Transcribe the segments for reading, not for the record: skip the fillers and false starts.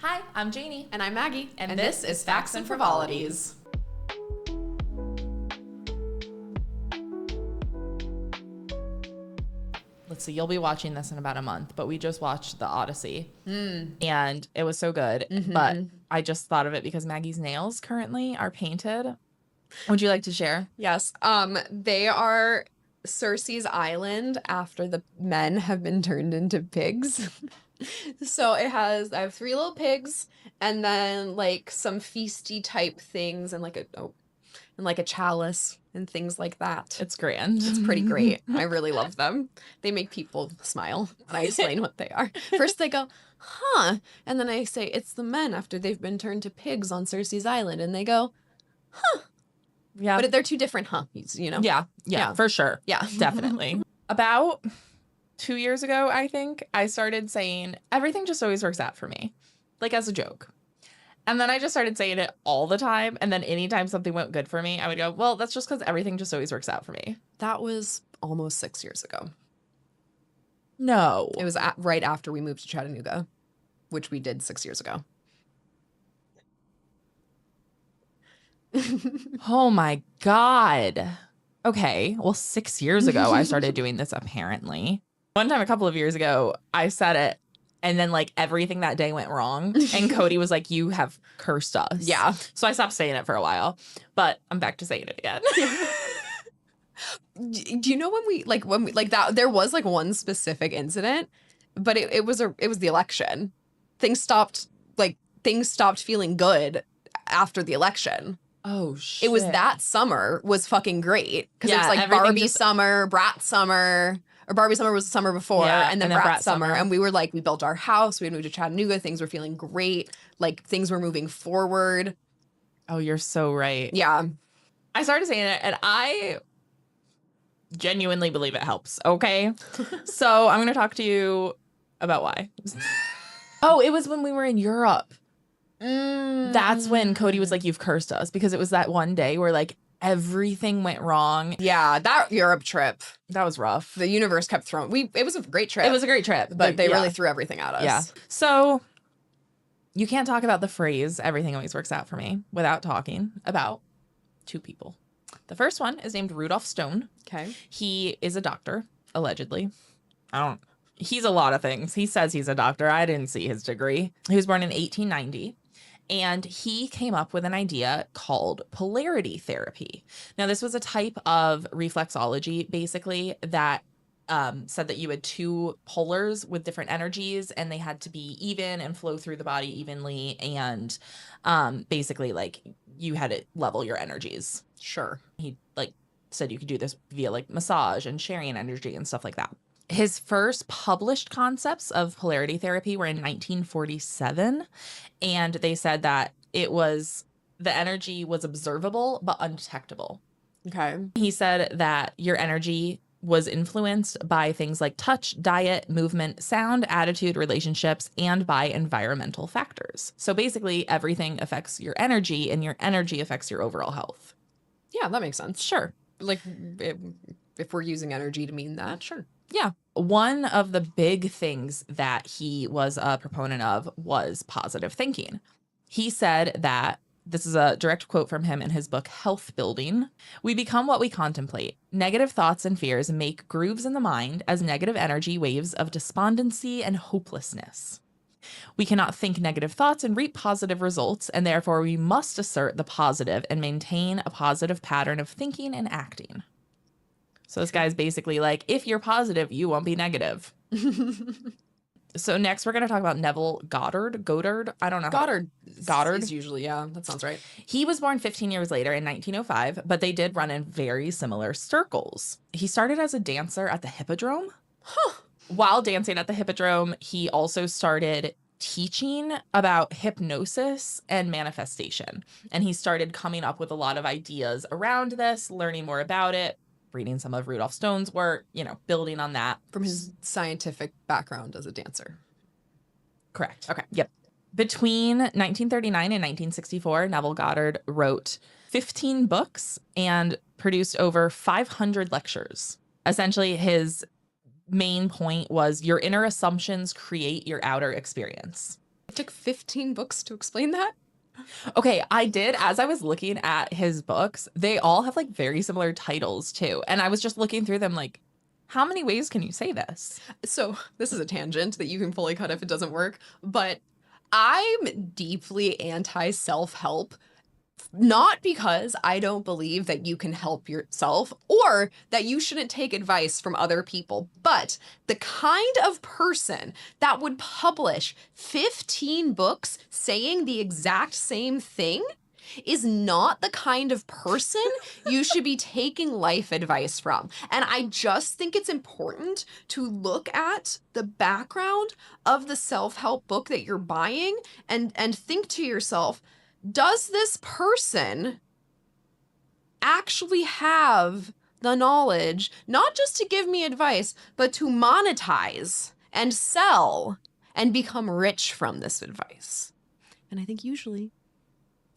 Hi, I'm Janie. And I'm Maggie. And this is Facts and Frivolities. Let's see, you'll be watching this in about a month, but we just watched The Odyssey. And it was so good. But I just thought of it because Maggie's nails currently are painted. Would you like to share? Yes. They are Cersei's island after the men have been turned into pigs. So I have 3 little pigs and then like some feasty type things and like a chalice and things like that. It's grand. It's pretty great. I really love them. They make people smile when I explain what they are. First they go, huh? And then I say, it's the men after they've been turned to pigs on Cersei's island. And they go, huh. Yeah. But they're 2 different humpies, you know? Yeah, for sure. Yeah. Definitely. About 2 years ago, I think, I started saying, everything just always works out for me, like as a joke. And then I just started saying it all the time. And then anytime something went good for me, I would go, well, that's just because everything just always works out for me. That was almost 6 years ago. No. It was right after we moved to Chattanooga, which we did 6 years ago. Oh my God. Okay. Well, 6 years ago, I started doing this apparently. One time a couple of years ago, I said it. And then, like, everything that day went wrong. And Cody was like, you have cursed us. Yeah. So I stopped saying it for a while. But I'm back to saying it again. Do you know when we that there was like one specific incident, but it was the election. Things stopped feeling good after the election. Oh, shit. It was that summer was fucking great. Because Yeah, it was like everything Barbie just- summer, Brat summer. Or Barbie summer was the summer before, Yeah, and then Brat summer. And we were like, we built our house, we had moved to Chattanooga, things were feeling great. Like, things were moving forward. Oh, you're so right. Yeah. I started saying it, and I genuinely believe it helps, okay? So I'm going to talk to you about why. Oh, it was when we were in Europe. That's when Cody was like, you've cursed us, because it was that one day where, like, everything went wrong. Yeah, that Europe trip. That was rough. The universe kept throwing. It was a great trip. It was a great trip. But they yeah. really threw everything at us. Yeah. So you can't talk about the phrase, everything always works out for me, without talking about 2 people. The first one is named Rudolph Stone. Okay. He is a doctor, allegedly. He's a lot of things. He says he's a doctor. I didn't see his degree. He was born in 1890. And he came up with an idea called polarity therapy. Now, this was a type of reflexology, basically, that said that you had 2 polars with different energies, and they had to be even and flow through the body evenly. And basically, like, you had to level your energies. Sure. He, like, said you could do this via, like, massage and sharing energy and stuff like that. His first published concepts of polarity therapy were in 1947, and they said that the energy was observable but undetectable. Okay. He said that your energy was influenced by things like touch, diet, movement, sound, attitude, relationships, and by environmental factors. So basically, everything affects your energy, and your energy affects your overall health. Yeah, that makes sense. Sure. Like, if we're using energy to mean that, sure. Yeah. One of the big things that he was a proponent of was positive thinking. He said that, this is a direct quote from him in his book, Health Building, "We become what we contemplate. Negative thoughts and fears make grooves in the mind as negative energy waves of despondency and hopelessness. We cannot think negative thoughts and reap positive results, and therefore we must assert the positive and maintain a positive pattern of thinking and acting." So this guy's basically like, if you're positive, you won't be negative. So next, we're going to talk about Neville Goddard. I don't know. Goddard Goddard? is usually, yeah, that sounds right. He was born 15 years later in 1905, but they did run in very similar circles. He started as a dancer at the Hippodrome. Huh. While dancing at the Hippodrome, he also started teaching about hypnosis and manifestation. And he started coming up with a lot of ideas around this, learning more about it, reading some of Rudolph Stone's work, building on that. From his scientific background as a dancer. Correct. Okay. Yep. Between 1939 and 1964, Neville Goddard wrote 15 books and produced over 500 lectures. Essentially, his main point was your inner assumptions create your outer experience. It took 15 books to explain that. Okay, I did, as I was looking at his books, they all have like very similar titles too. And I was just looking through them like, how many ways can you say this? So this is a tangent that you can fully cut if it doesn't work, but I'm deeply anti self-help. Not because I don't believe that you can help yourself or that you shouldn't take advice from other people, but the kind of person that would publish 15 books saying the exact same thing is not the kind of person you should be taking life advice from. And I just think it's important to look at the background of the self-help book that you're buying and think to yourself, does this person actually have the knowledge, not just to give me advice, but to monetize and sell and become rich from this advice? And I think usually,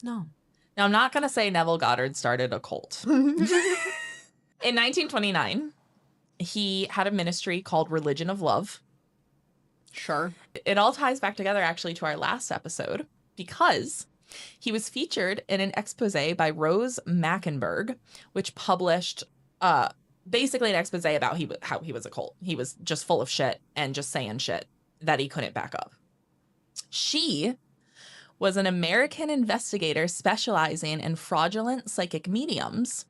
no. Now, I'm not going to say Neville Goddard started a cult. In 1929, he had a ministry called Religion of Love. Sure. It all ties back together actually to our last episode because he was featured in an expose by Rose Mackenberg, which published basically an expose about how he was a cult. He was just full of shit and just saying shit that he couldn't back up. She was an American investigator specializing in fraudulent psychic mediums,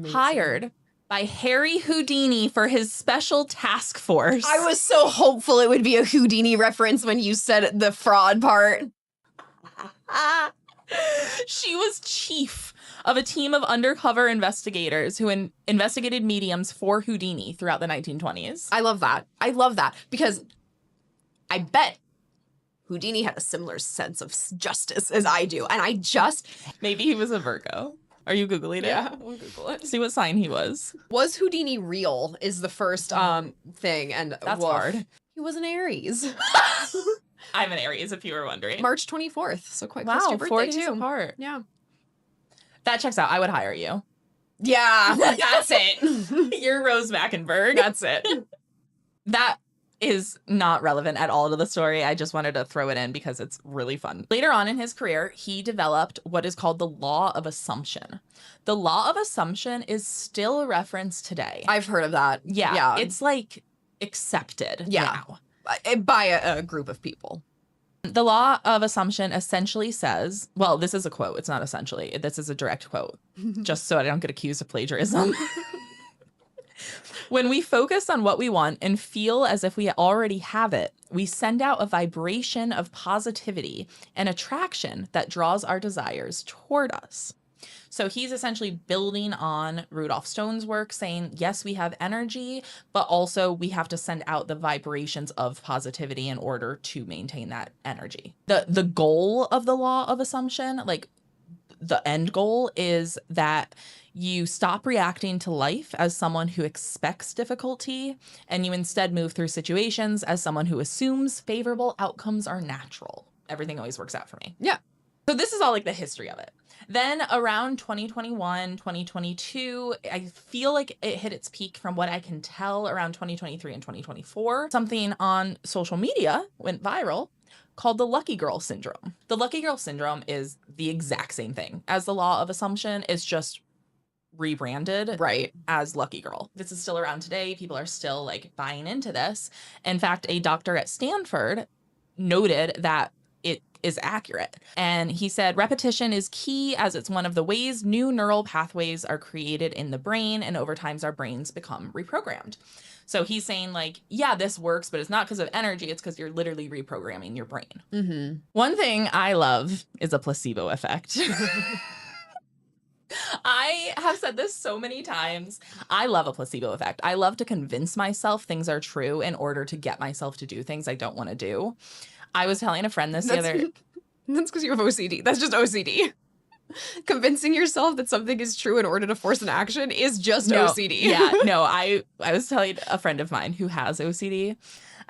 hired by Harry Houdini for his special task force. I was so hopeful it would be a Houdini reference when you said the fraud part. She was chief of a team of undercover investigators who investigated mediums for Houdini throughout the 1920s. I love that. I love that because I bet Houdini had a similar sense of justice as I do. And I just... Maybe he was a Virgo. Are you Googling it? Yeah, we'll Google it. See what sign he was. Was Houdini real is the first thing. And that's hard. He was an Aries. I'm an Aries, if you were wondering. March 24th, so quite close to your birthday, 4 days too. apart. Yeah. That checks out. I would hire you. Yeah, that's it. You're Rose Mackenberg. That's it. That is not relevant at all to the story. I just wanted to throw it in because it's really fun. Later on in his career, he developed what is called the law of assumption. The law of assumption is still a reference today. I've heard of that. Yeah. It's like accepted now. By a group of people. The law of assumption essentially says, well, this is a quote. It's not essentially. This is a direct quote, just so I don't get accused of plagiarism. When we focus on what we want and feel as if we already have it, we send out a vibration of positivity and attraction that draws our desires toward us. So he's essentially building on Rudolf Stone's work, saying, yes, we have energy, but also we have to send out the vibrations of positivity in order to maintain that energy. The goal of the law of assumption, like the end goal, is that you stop reacting to life as someone who expects difficulty, and you instead move through situations as someone who assumes favorable outcomes are natural. Everything always works out for me. Yeah. So this is all like the history of it. Then around 2021, 2022, I feel like it hit its peak from what I can tell around 2023 and 2024. Something on social media went viral called the Lucky Girl Syndrome. The Lucky Girl Syndrome is the exact same thing as the law of assumption. It's just rebranded as Lucky Girl. This is still around today. People are still like buying into this. In fact, a doctor at Stanford noted that it is accurate. And he said, repetition is key as it's one of the ways new neural pathways are created in the brain, and over time our brains become reprogrammed. So he's saying like, yeah, this works, but it's not because of energy. It's because you're literally reprogramming your brain. Mm-hmm. One thing I love is a placebo effect. I have said this so many times. I love a placebo effect. I love to convince myself things are true in order to get myself to do things I don't want to do. I was telling a friend this the other... That's because you have OCD. That's just OCD. Convincing yourself that something is true in order to force an action is just OCD. Yeah, no, I was telling a friend of mine who has OCD.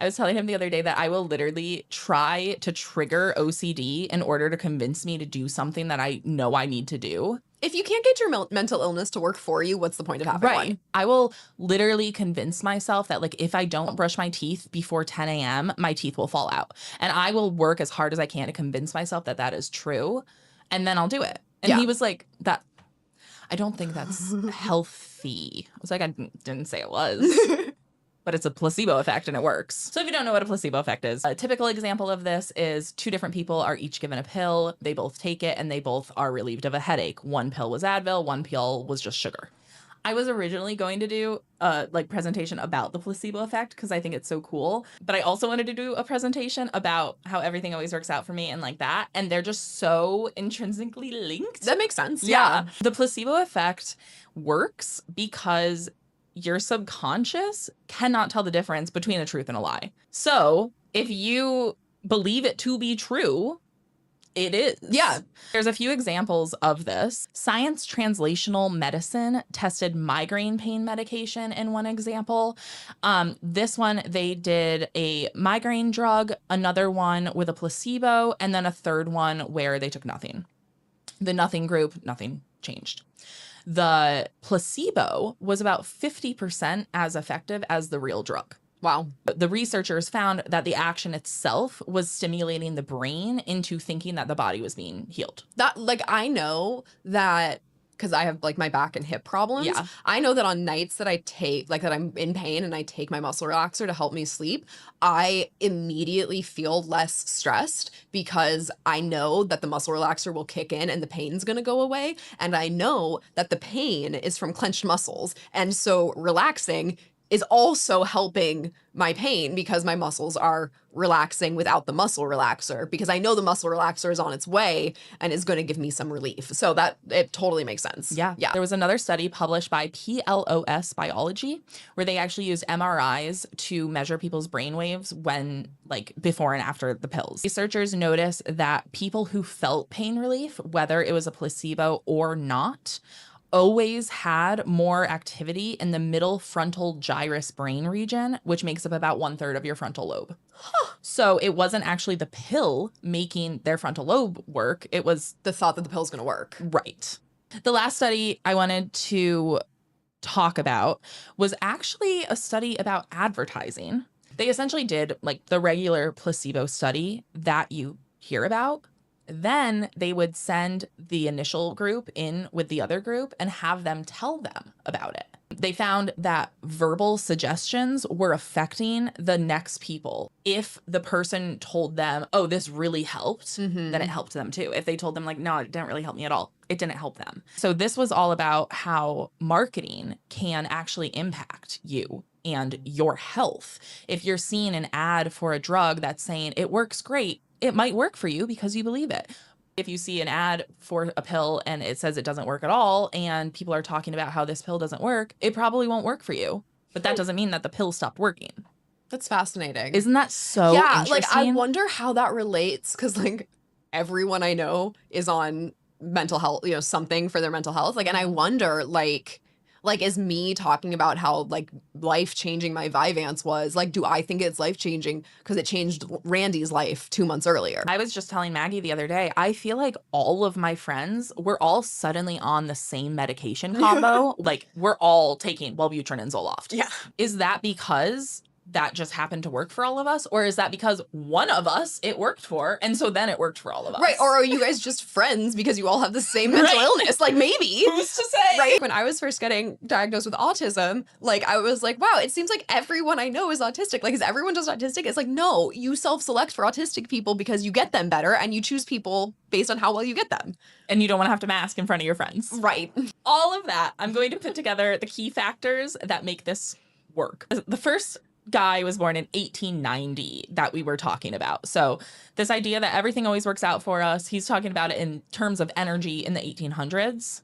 I was telling him the other day that I will literally try to trigger OCD in order to convince me to do something that I know I need to do. If you can't get your mental illness to work for you, what's the point of having one? I will literally convince myself that like if I don't brush my teeth before 10 a.m., my teeth will fall out. And I will work as hard as I can to convince myself that that is true. And then I'll do it. And Yeah. he was like, that, I don't think that's healthy. I was like, I didn't say it was. But it's a placebo effect and it works. So if you don't know what a placebo effect is, a typical example of this is two different people are each given a pill. They both take it and they both are relieved of a headache. One pill was Advil, one pill was just sugar. I was originally going to do a presentation about the placebo effect because I think it's so cool. But I also wanted to do a presentation about how everything always works out for me and like that. And they're just so intrinsically linked. That makes sense. Yeah. The placebo effect works because your subconscious cannot tell the difference between a truth and a lie. So if you believe it to be true, it is. Yeah. There's a few examples of this. Science Translational Medicine tested migraine pain medication in one example. This one, they did a migraine drug, another one with a placebo, and then a third one where they took nothing. The nothing group, nothing changed. The placebo was about 50% as effective as the real drug. Wow. The researchers found that the action itself was stimulating the brain into thinking that the body was being healed. That, like, I know that because I have like my back and hip problems. Yeah. I know that on nights that I take, like that I'm in pain and I take my muscle relaxer to help me sleep, I immediately feel less stressed because I know that the muscle relaxer will kick in and the pain's going to go away. And I know that the pain is from clenched muscles. And so relaxing is also helping my pain because my muscles are relaxing without the muscle relaxer, because I know the muscle relaxer is on its way and is going to give me some relief. So that it totally makes sense. Yeah. There was another study published by PLOS Biology where they actually used MRIs to measure people's brain waves when like before and after the pills. Researchers noticed that people who felt pain relief, whether it was a placebo or not, always had more activity in the middle frontal gyrus brain region, which makes up about 1/3 of your frontal lobe. Huh. So it wasn't actually the pill making their frontal lobe work. It was the thought that the pill's going to work. Right. The last study I wanted to talk about was actually a study about advertising. They essentially did like the regular placebo study that you hear about. Then they would send the initial group in with the other group and have them tell them about it. They found that verbal suggestions were affecting the next people. If the person told them, oh, this really helped, then it helped them too. If they told them like, no, it didn't really help me at all, it didn't help them. So this was all about how marketing can actually impact you and your health. If you're seeing an ad for a drug that's saying it works great, it might work for you because you believe it. If you see an ad for a pill and it says it doesn't work at all and people are talking about how this pill doesn't work, it probably won't work for you. But that doesn't mean that the pill stopped working. That's fascinating. Isn't that so Yeah, interesting? like I wonder how that relates because like everyone I know is on mental health, you know, something for their mental health. Like, and I wonder like is me talking about how like life-changing my Vyvanse was, like, do I think it's life-changing because it changed Randy's life 2 months earlier? I was just telling Maggie the other day, I feel like all of my friends were all suddenly on the same medication combo. Like we're all taking Wellbutrin and Zoloft. Yeah. Is that because that just happened to work for all of us? Or is that because one of us it worked for and so then it worked for all of us? Right. Or are you guys just friends because you all have the same mental illness? Like maybe. Who's to say? Right. When I was first getting diagnosed with autism, like I was like, wow, it seems like everyone I know is autistic. Like, is everyone just autistic? It's like, no, you self-select for autistic people because you get them better and you choose people based on how well you get them. And you don't want to have to mask in front of your friends. Right. All of that. I'm going to put together the key factors that make this work. The first guy was born in 1890 that we were talking about. So this idea that everything always works out for us, he's talking about it in terms of energy in the 1800s.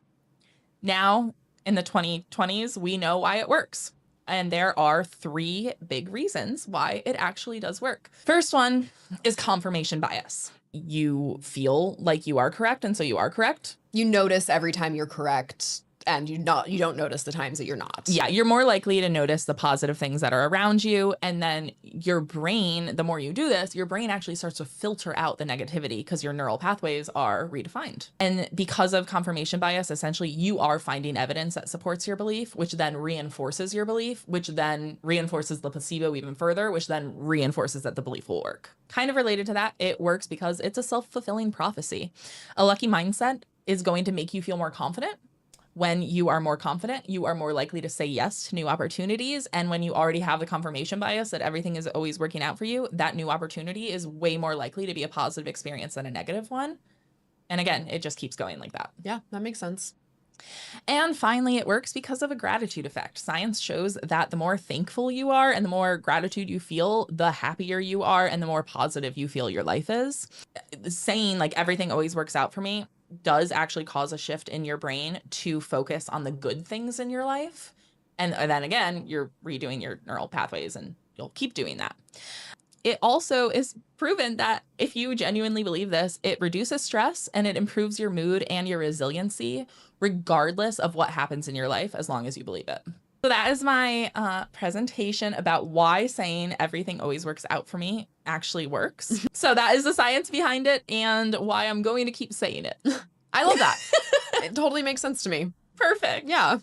Now, in the 2020s, we know why it works. And there are 3 big reasons why it actually does work. First one is confirmation bias. You feel like you are correct, and so you are correct. You notice every time you're correct and you don't notice the times that you're not. Yeah, you're more likely to notice the positive things that are around you. And then your brain, the more you do this, your brain actually starts to filter out the negativity because your neural pathways are redefined. And because of confirmation bias, essentially you are finding evidence that supports your belief, which then reinforces your belief, which then reinforces the placebo even further, which then reinforces that the belief will work. Kind of related to that, it works because it's a self-fulfilling prophecy. A lucky mindset is going to make you feel more confident. When you are more confident, you are more likely to say yes to new opportunities. And when you already have the confirmation bias that everything is always working out for you, that new opportunity is way more likely to be a positive experience than a negative one. And again, it just keeps going like that. Yeah, that makes sense. And finally, it works because of a gratitude effect. Science shows that the more thankful you are and the more gratitude you feel, the happier you are and the more positive you feel your life is. Saying like everything always works out for me does actually cause a shift in your brain to focus on the good things in your life. And then again, you're redoing your neural pathways and you'll keep doing that. It also is proven that if you genuinely believe this, it reduces stress and it improves your mood and your resiliency, regardless of what happens in your life, as long as you believe it. So that is my presentation about why saying everything always works out for me actually works. So that is the science behind it and why I'm going to keep saying it. I love that. It totally makes sense to me. Perfect. Yeah.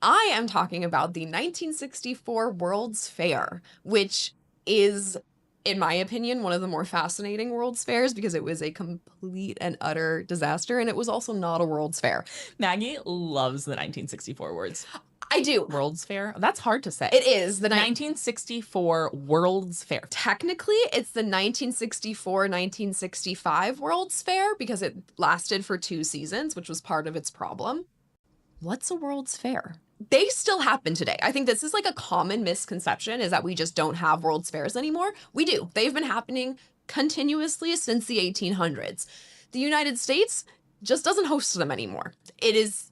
I am talking about the 1964 World's Fair, which is, in my opinion, one of the more fascinating World's Fairs because it was a complete and utter disaster, and it was also not a World's Fair. Maggie loves the 1964 words. I do. World's Fair? That's hard to say. It is. The 1964 World's Fair. Technically, it's the 1964-1965 World's Fair because it lasted for 2 seasons, which was part of its problem. What's a World's Fair? They still happen today. I think this is like a common misconception is that we just don't have World's Fairs anymore. We do. They've been happening continuously since the 1800s. The United States just doesn't host them anymore. It is,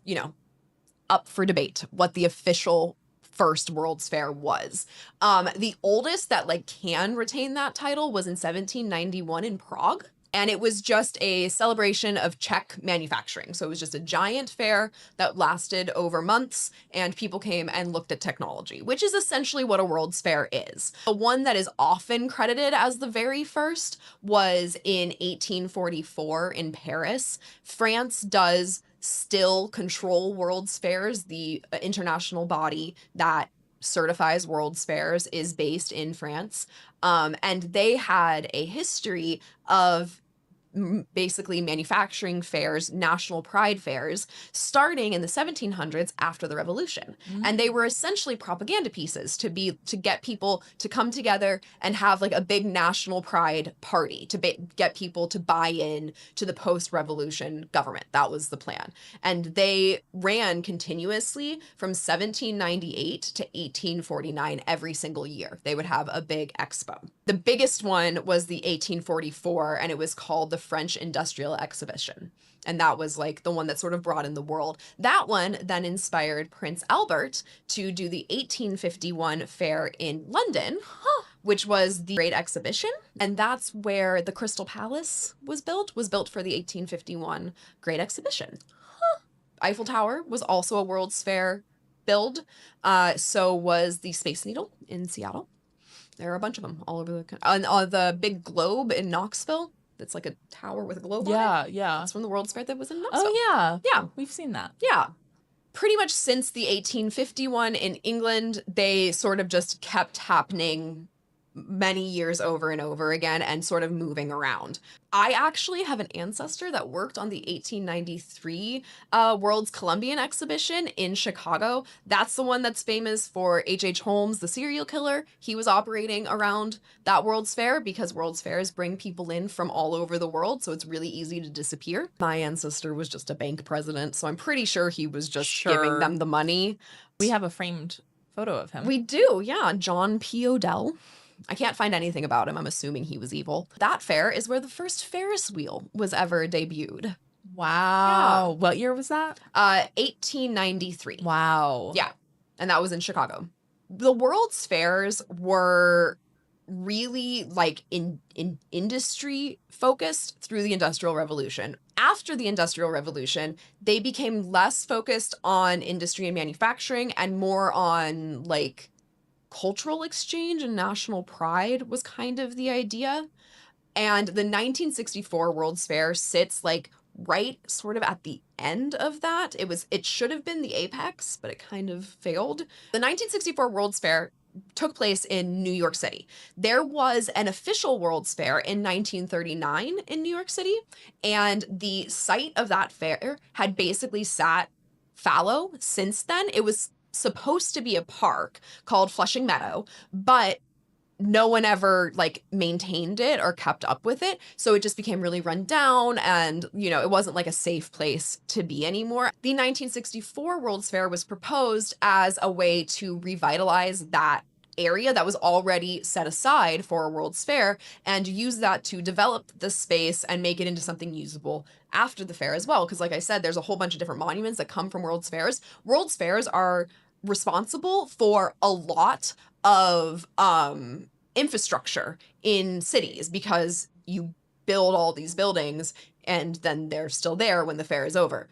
up for debate what the official first World's Fair was. The oldest that can retain that title was in 1791 in Prague. And it was just a celebration of Czech manufacturing. So it was just a giant fair that lasted over months, and people came and looked at technology, which is essentially what a World's Fair is. The one that is often credited as the very first was in 1844 in Paris. France does still control World's Fairs. The international body that certifies World's Fairs is based in France. And they had a history of basically manufacturing fairs, national pride fairs, starting in the 1700s after the Revolution. And they were essentially propaganda pieces to get people to come together and have a big national pride party to get people to buy in to the post-revolution government. That was the plan. And they ran continuously from 1798 to 1849 every single year. They would have a big expo. The biggest one was the 1844, and it was called the French Industrial Exhibition. And that was the one that sort of brought in the world. That one then inspired Prince Albert to do the 1851 fair in London, which was the Great Exhibition. And that's where the Crystal Palace was built for the 1851 Great Exhibition. Eiffel Tower was also a World's Fair build. So was the Space Needle in Seattle. There are a bunch of them all over the country. And the big globe in Knoxville. It's like a tower with a globe on it. Yeah. That's from the World's Fair that was in Knoxville. Oh, yeah. Yeah. We've seen that. Yeah. Pretty much since the 1851 in England, they sort of just kept happening many years over and over again and sort of moving around. I actually have an ancestor that worked on the 1893 World's Columbian Exhibition in Chicago. That's the one that's famous for H.H. Holmes, the serial killer. He was operating around that World's Fair because World's Fairs bring people in from all over the world, so it's really easy to disappear. My ancestor was just a bank president, so I'm pretty sure he was just giving them the money. We have a framed photo of him. We do, yeah. John P. Odell. I can't find anything about him. I'm assuming he was evil. That fair is where the first Ferris wheel was ever debuted. Wow. Yeah. What year was that? 1893. Wow. Yeah. And that was in Chicago. The World's Fairs were really like in industry focused through the Industrial Revolution. After the Industrial Revolution, they became less focused on industry and manufacturing and more on like cultural exchange and national pride was kind of the idea. And the 1964 World's Fair sits like right sort of at the end of that. It should have been the apex, but it kind of failed. The 1964 World's Fair took place in New York City. There was an official World's Fair in 1939 in New York City, and the site of that fair had basically sat fallow since then. It was supposed to be a park called Flushing Meadow, but no one ever like maintained it or kept up with it. So it just became really run down and, it wasn't like a safe place to be anymore. The 1964 World's Fair was proposed as a way to revitalize that area that was already set aside for a World's Fair and use that to develop the space and make it into something usable after the fair as well. Because like I said, there's a whole bunch of different monuments that come from World's Fairs. World's Fairs are responsible for a lot of infrastructure in cities because you build all these buildings and then they're still there when the fair is over,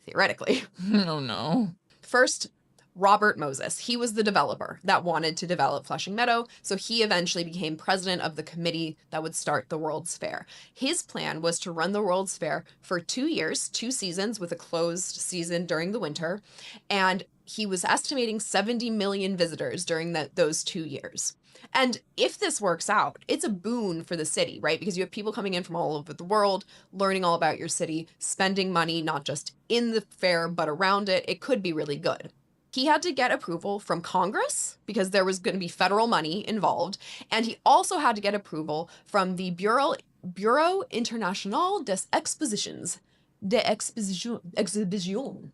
theoretically. Oh no. First, Robert Moses. He was the developer that wanted to develop Flushing Meadow, so he eventually became president of the committee that would start the World's Fair. His plan was to run the World's Fair for 2 years, 2 seasons with a closed season during the winter, and he was estimating 70 million visitors during those 2 years. And if this works out, it's a boon for the city, right? Because you have people coming in from all over the world, learning all about your city, spending money, not just in the fair, but around it. It could be really good. He had to get approval from Congress because there was going to be federal money involved. And he also had to get approval from the Bureau International des Expositions, Exhibition,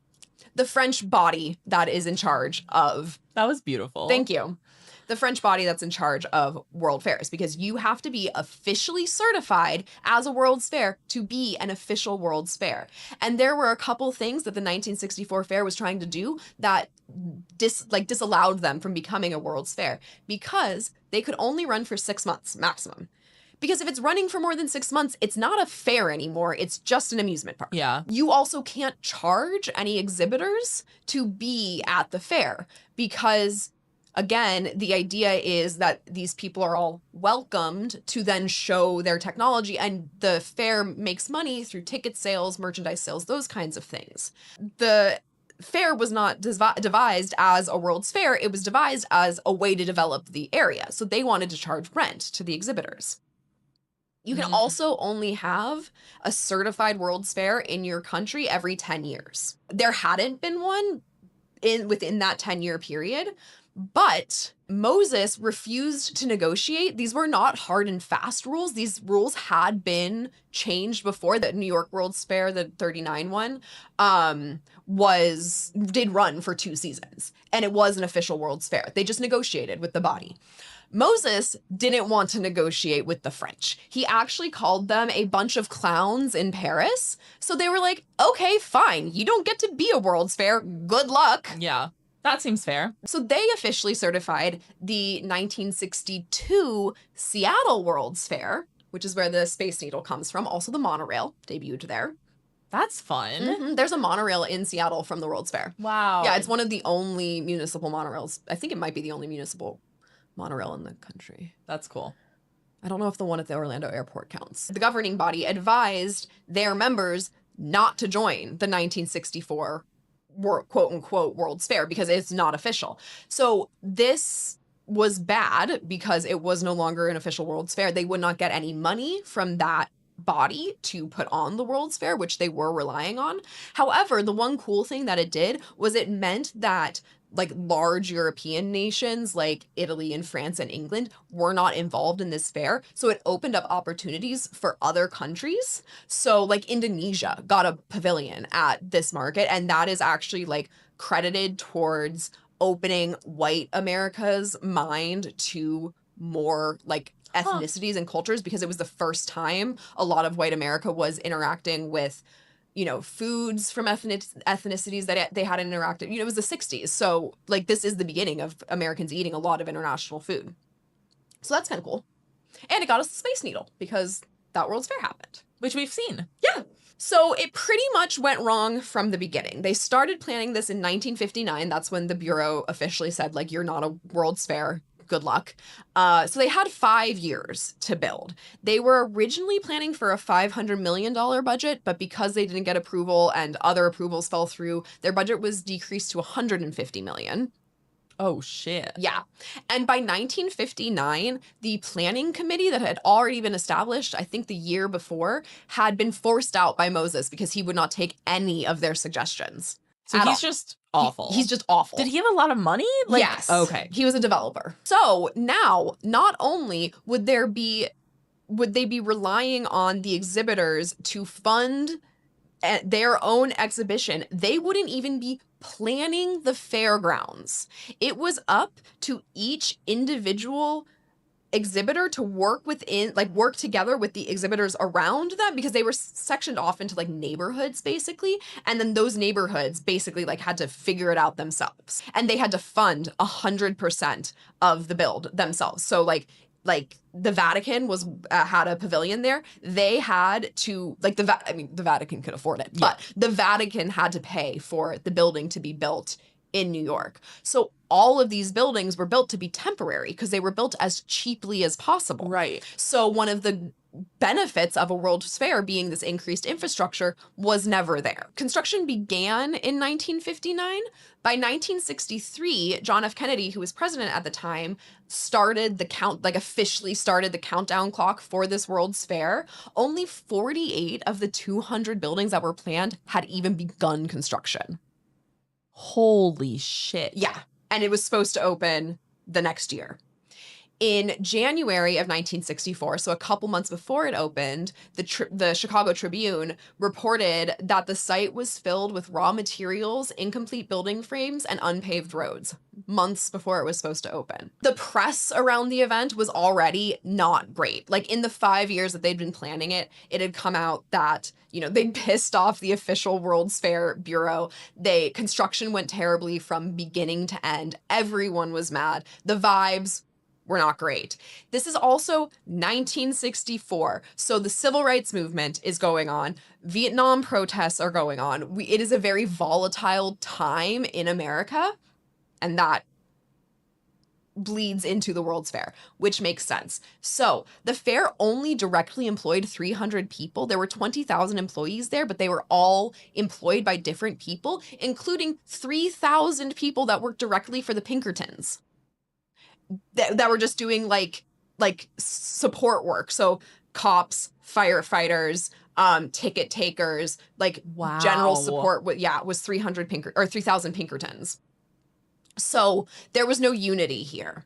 the French body that is in charge of. That was beautiful. Thank you. The French body that's in charge of World Fairs, because you have to be officially certified as a World's Fair to be an official World's Fair. And there were a couple things that the 1964 fair was trying to do that disallowed them from becoming a World's Fair because they could only run for 6 months maximum. Because if it's running for more than 6 months, it's not a fair anymore. It's just an amusement park. Yeah. You also can't charge any exhibitors to be at the fair because, again, the idea is that these people are all welcomed to then show their technology, and the fair makes money through ticket sales, merchandise sales, those kinds of things. The fair was not devised as a World's Fair. It was devised as a way to develop the area. So they wanted to charge rent to the exhibitors. You can also only have a certified World's Fair in your country every 10 years. There hadn't been one within that 10-year period, but Moses refused to negotiate. These were not hard and fast rules. These rules had been changed before. The New York World's Fair, the 39 one, did run for 2 seasons, and it was an official World's Fair. They just negotiated with the body. Moses didn't want to negotiate with the French. He actually called them a bunch of clowns in Paris. So they were like, okay, fine. You don't get to be a World's Fair. Good luck. Yeah, that seems fair. So they officially certified the 1962 Seattle World's Fair, which is where the Space Needle comes from. Also the monorail debuted there. That's fun. There's a monorail in Seattle from the World's Fair. Wow. Yeah, it's one of the only municipal monorails. I think it might be the only municipal monorail in the country. That's cool. I don't know if the one at the Orlando airport counts. The governing body advised their members not to join the 1964 quote unquote World's Fair because it's not official. So this was bad because it was no longer an official World's Fair. They would not get any money from that body to put on the World's Fair, which they were relying on. However, the one cool thing that it did was it meant that like large European nations like Italy and France and England were not involved in this fair. So it opened up opportunities for other countries. So like Indonesia got a pavilion at this market, and that is actually like credited towards opening white America's mind to more like ethnicities and cultures, because it was the first time a lot of white America was interacting with, you know, foods from ethnicities that they hadn't interacted. You know, it was the 60s. So like this is the beginning of Americans eating a lot of international food. So that's kind of cool. And it got us the Space Needle because that World's Fair happened. Which we've seen. Yeah. So it pretty much went wrong from the beginning. They started planning this in 1959. That's when the Bureau officially said, like, you're not a World's Fair. Good luck. So they had 5 years to build. They were originally planning for a $500 million budget, but because they didn't get approval and other approvals fell through, their budget was decreased to $150 million. Oh, shit. Yeah. And by 1959, the planning committee that had already been established, I think the year before, had been forced out by Moses because he would not take any of their suggestions. So he's just awful. He's just awful. Did he have a lot of money? Yes. Okay. He was a developer. So now, not only would they be relying on the exhibitors to fund their own exhibition, they wouldn't even be planning the fairgrounds. It was up to each individual exhibitor to work together with the exhibitors around them, because they were sectioned off into like neighborhoods basically, and then those neighborhoods basically like had to figure it out themselves, and they had to fund 100% of the build themselves. So like the Vatican was had a pavilion there. They had to the Vatican could afford it, but the Vatican had to pay for the building to be built in New York. So all of these buildings were built to be temporary because they were built as cheaply as possible. Right. So one of the benefits of a World's Fair being this increased infrastructure was never there. Construction began in 1959. By 1963, John F. Kennedy, who was president at the time, officially started the countdown clock for this World's Fair. Only 48 of the 200 buildings that were planned had even begun construction. Holy shit. Yeah. And it was supposed to open the next year. In January of 1964, so a couple months before it opened, the Chicago Tribune reported that the site was filled with raw materials, incomplete building frames, and unpaved roads, months before it was supposed to open. The press around the event was already not great. Like, in the 5 years that they'd been planning it, it had come out that, they'd pissed off the official World's Fair Bureau. Construction went terribly from beginning to end. Everyone was mad. The vibes were not great. This is also 1964. So the civil rights movement is going on. Vietnam protests are going on. It is a very volatile time in America, and that bleeds into the World's Fair, which makes sense. So the fair only directly employed 300 people. There were 20,000 employees there, but they were all employed by different people, including 3,000 people that worked directly for the Pinkertons. That were just doing like support work. So cops, firefighters, ticket takers, wow. General support. Was 3,000 Pinkertons. So there was no unity here.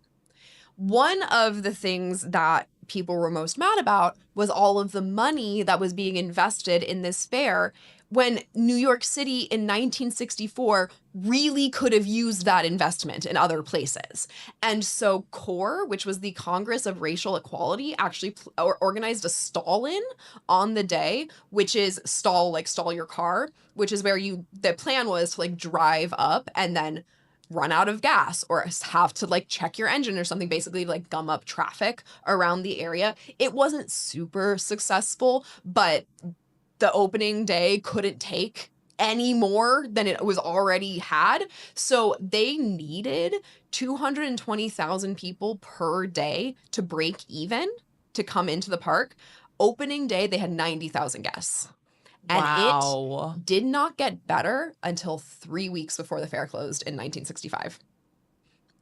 One of the things that people were most mad about was all of the money that was being invested in this fair, when New York City in 1964 really could have used that investment in other places. And so CORE, which was the Congress of Racial Equality, actually organized a stall-in on the day, which is stall your car, which is where the plan was to drive up and then run out of gas or have to check your engine or something, basically gum up traffic around the area. It wasn't super successful, but the opening day couldn't take any more than it was already had. So they needed 220,000 people per day to break even to come into the park. Opening day, they had 90,000 guests. And wow. It did not get better until 3 weeks before the fair closed in 1965.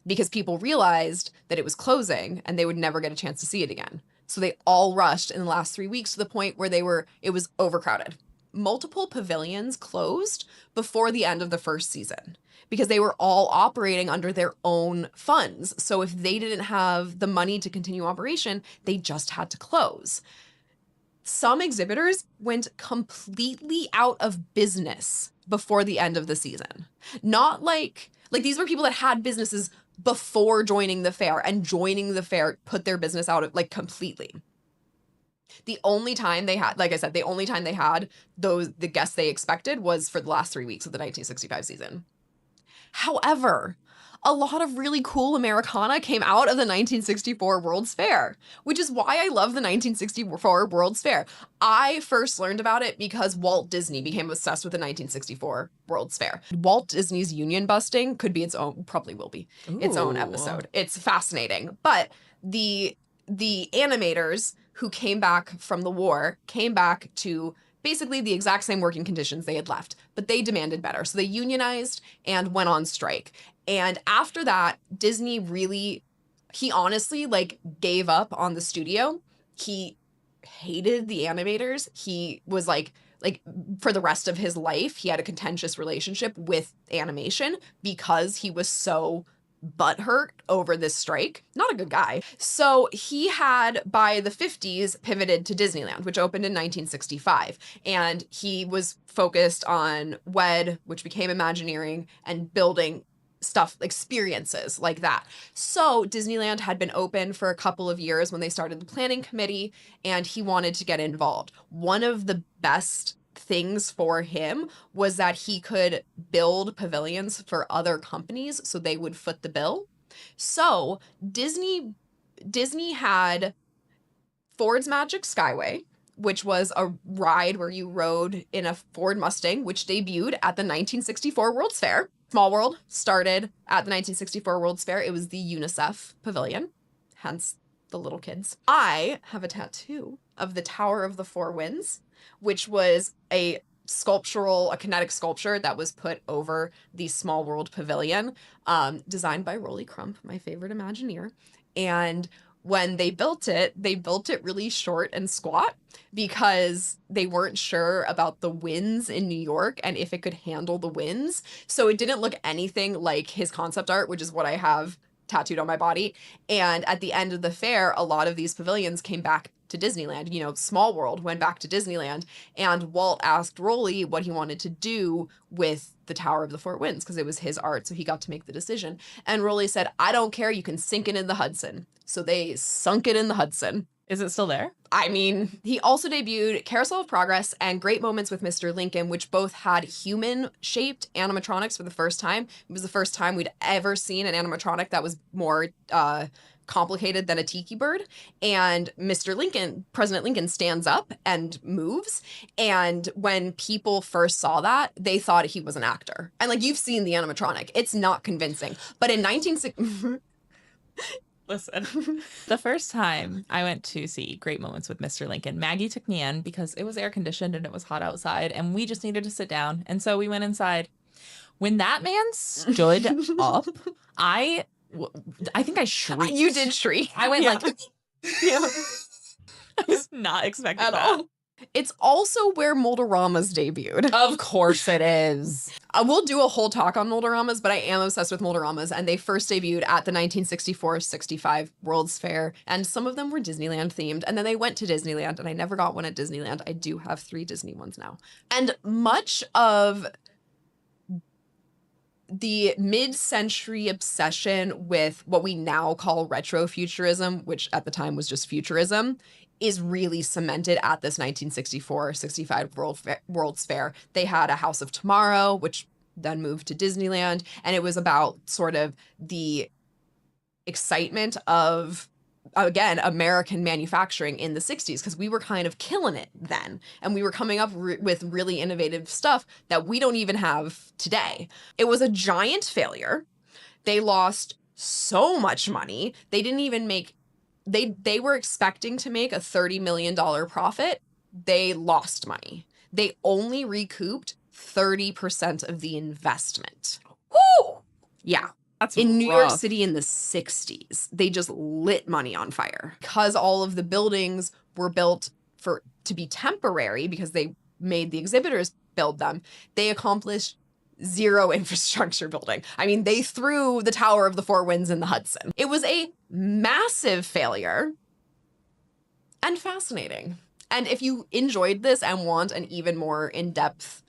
Because people realized that it was closing and they would never get a chance to see it again. So they all rushed in the last 3 weeks to the point where it was overcrowded. Multiple pavilions closed before the end of the first season because they were all operating under their own funds. So if they didn't have the money to continue operation, they just had to close. Some exhibitors went completely out of business before the end of the season. Not like these were people that had businesses before joining the fair, and joining the fair put their business out of completely. The only time they had, the guests they expected was for the last 3 weeks of the 1965 season. However, a lot of really cool Americana came out of the 1964 World's Fair, which is why I love the 1964 World's Fair. I first learned about it because Walt Disney became obsessed with the 1964 World's Fair. Walt Disney's union busting could be its own, probably will be its own Ooh. episode. It's fascinating. But the animators who came back from the war came back to basically the exact same working conditions they had left, but they demanded better. So they unionized and went on strike. And after that, Disney really, he honestly like gave up on the studio. He hated the animators. He was like for the rest of his life, he had a contentious relationship with animation because he was so butthurt over this strike. Not a good guy. So he had, by the 50s, pivoted to Disneyland, which opened in 1965. And he was focused on WED, which became Imagineering, and building stuff, experiences like that. So Disneyland had been open for a couple of years when they started the planning committee, and he wanted to get involved. One of the best things for him was that he could build pavilions for other companies so they would foot the bill. So Disney had Ford's Magic Skyway, which was a ride where you rode in a Ford Mustang, which debuted at the 1964 World's Fair. Small World started at the 1964 World's Fair. It was the UNICEF pavilion, hence the little kids. I have a tattoo of the Tower of the Four Winds, which was a kinetic sculpture that was put over the Small World Pavilion, designed by Rolly Crump, my favorite Imagineer. And when they built it really short and squat because they weren't sure about the winds in New York and if it could handle the winds. So it didn't look anything like his concept art, which is what I have tattooed on my body. And at the end of the fair, a lot of these pavilions came back to Disneyland. You know, Small World went back to Disneyland, and Walt asked Rolly what he wanted to do with the Tower of the Four Winds because it was his art, so he got to make the decision. And Rolly said, "I don't care, you can sink it in the Hudson." So they sunk it in the Hudson. Is it still there? I mean, he also debuted Carousel of Progress and Great Moments with Mr. Lincoln, which both had human-shaped animatronics for the first time. It was the first time we'd ever seen an animatronic that was more complicated than a tiki bird. And Mr. Lincoln, President Lincoln, stands up and moves. And when people first saw that, they thought he was an actor. And like, you've seen the animatronic. It's not convincing. But in 1960... Listen, the first time I went to see Great Moments with Mr. Lincoln, Maggie took me in because it was air conditioned and it was hot outside and we just needed to sit down. And so we went inside. When that man stood up, I think I shrieked. You did shriek. I went like, Yeah. I was not expecting At that. all. It's also where Mold-A-Ramas debuted. Of course it is. We'll do a whole talk on Mold-A-Ramas, but I am obsessed with Mold-A-Ramas, and they first debuted at the 1964-65 World's Fair, and some of them were Disneyland themed, and then they went to Disneyland, and I never got one at Disneyland. I do have 3 Disney ones now. And much of the mid-century obsession with what we now call retrofuturism, which at the time was just futurism, is really cemented at this 1964-65 World's Fair. They had a House of Tomorrow, which then moved to Disneyland, and it was about sort of the excitement of, again, American manufacturing in the 60s, because we were kind of killing it then, and we were coming up with really innovative stuff that we don't even have today. It was a giant failure. They lost so much money. They didn't even make they were expecting to make a $30 million profit. They lost money. They only recouped 30% of the investment. Woo! Yeah. That's in New York rough. City in the 60s, they just lit money on fire. Because all of the buildings were built to be temporary because they made the exhibitors build them, they accomplished zero infrastructure building. I mean, they threw the Tower of the Four Winds in the Hudson. It was a massive failure and fascinating. And if you enjoyed this and want an even more in-depth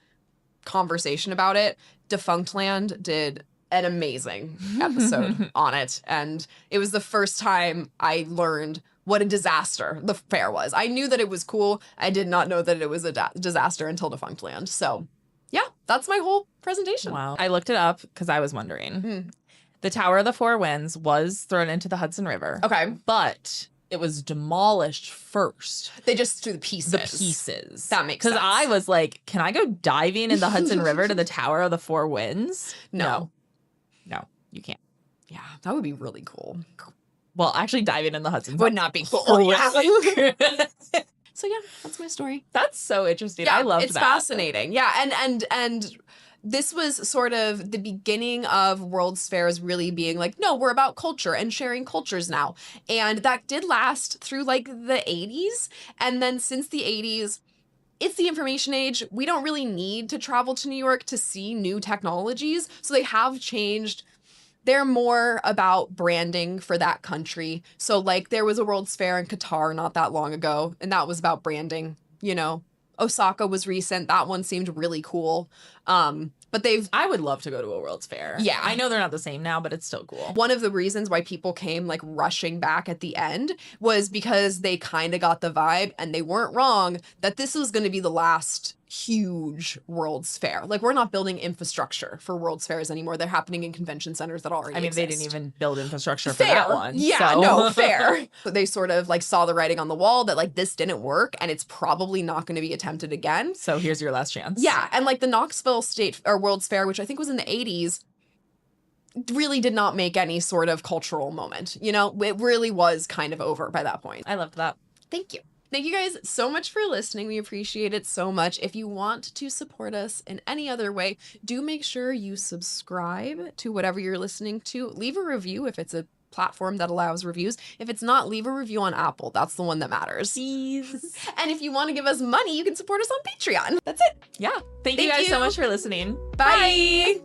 conversation about it, Defunctland did an amazing episode on it. And it was the first time I learned what a disaster the fair was. I knew that it was cool. I did not know that it was a disaster until Defunctland. So yeah, that's my whole presentation. Wow. I looked it up because I was wondering. The Tower of the Four Winds was thrown into the Hudson River. Okay. But it was demolished first. They just threw the pieces. The pieces. That makes sense. Because I was like, can I go diving in the Hudson River to the Tower of the Four Winds? No. No, you can't. Yeah, that would be really cool. Well, actually diving in the Hudson Would not be cool. horrific. So yeah, that's my story. That's so interesting. Yeah, I love that. It's fascinating. Yeah, and this was sort of the beginning of World's Fairs really being like, no, we're about culture and sharing cultures now. And that did last through like the 80s. And then since the 80s, it's the information age. We don't really need to travel to New York to see new technologies. So they have changed. They're more about branding for that country. So like there was a World's Fair in Qatar not that long ago, and that was about branding, you know. Osaka was recent. That one seemed really cool. But I would love to go to a World's Fair. Yeah. I know they're not the same now, but it's still cool. One of the reasons why people came like rushing back at the end was because they kind of got the vibe, and they weren't wrong, that this was going to be the last huge World's Fair. Like we're not building infrastructure for World's Fairs anymore. They're happening in convention centers that already exist. They didn't even build infrastructure for Fair. that one. Yeah, so. no, fair. But they sort of like saw the writing on the wall that like this didn't work, and it's probably not going to be attempted again. So here's your last chance. Yeah, and like the Knoxville State or World's Fair, which I think was in the 80s, really did not make any sort of cultural moment. You know, it really was kind of over by that point. I loved that. Thank you. Thank you guys so much for listening. We appreciate it so much. If you want to support us in any other way, do make sure you subscribe to whatever you're listening to. Leave a review if it's a platform that allows reviews. If it's not, leave a review on Apple. That's the one that matters. Please. And if you want to give us money, you can support us on Patreon. That's it. Yeah. Thank you guys so much for listening. Bye.